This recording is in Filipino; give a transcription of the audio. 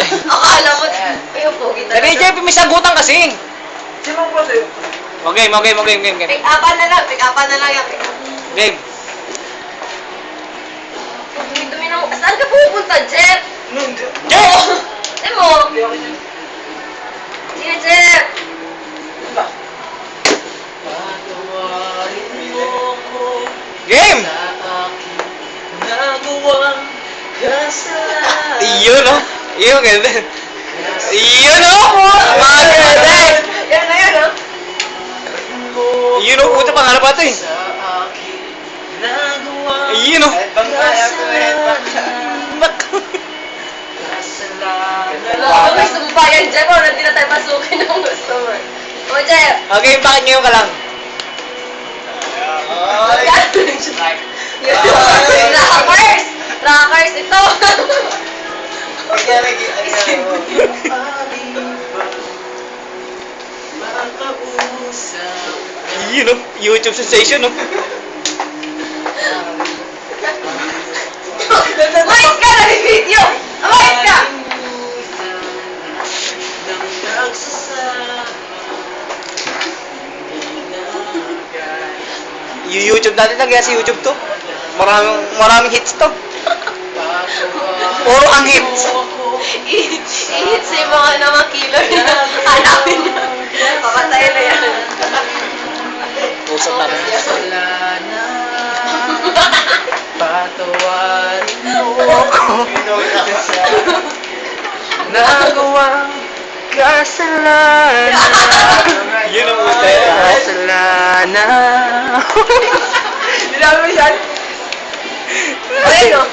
Akala mo, yung pogi talaga. Sabi, Jeff, may sagutan kasi. Sino ba sa'yo? Okay. Pick-upan na lang yan. Game. Dumi-dumi ng... Saan ka pupunta, Jeff? Jeff! Ano mo? Sige, Jeff. Game! Iyon, no? Iyon, ganda. Iyon, no? Maganda. Yan na yun, ha? Iyon, no? Puta, pangarap ito eh. Iyon, no? Wala, may sumbayan, Jeff. Wala, hindi na tayo pasukin ng gusto mo. O, Jeff. Okay, bakit ngayon ka lang? Rockers, ito. Iyon, no? YouTube sensation, no? Mais ka na video. Mais ka. Yung YouTube natin, nagyaya sa YouTube to. Maraming hits to. Puro ang hits. I-hits yung mga naman killer na hanapin niya. Papatay na yan. Usap natin. Patawarin mo ako. Nagawang kasalanan. Yun ang puta. Kasalanan. Hindi namin yan. Ayun o.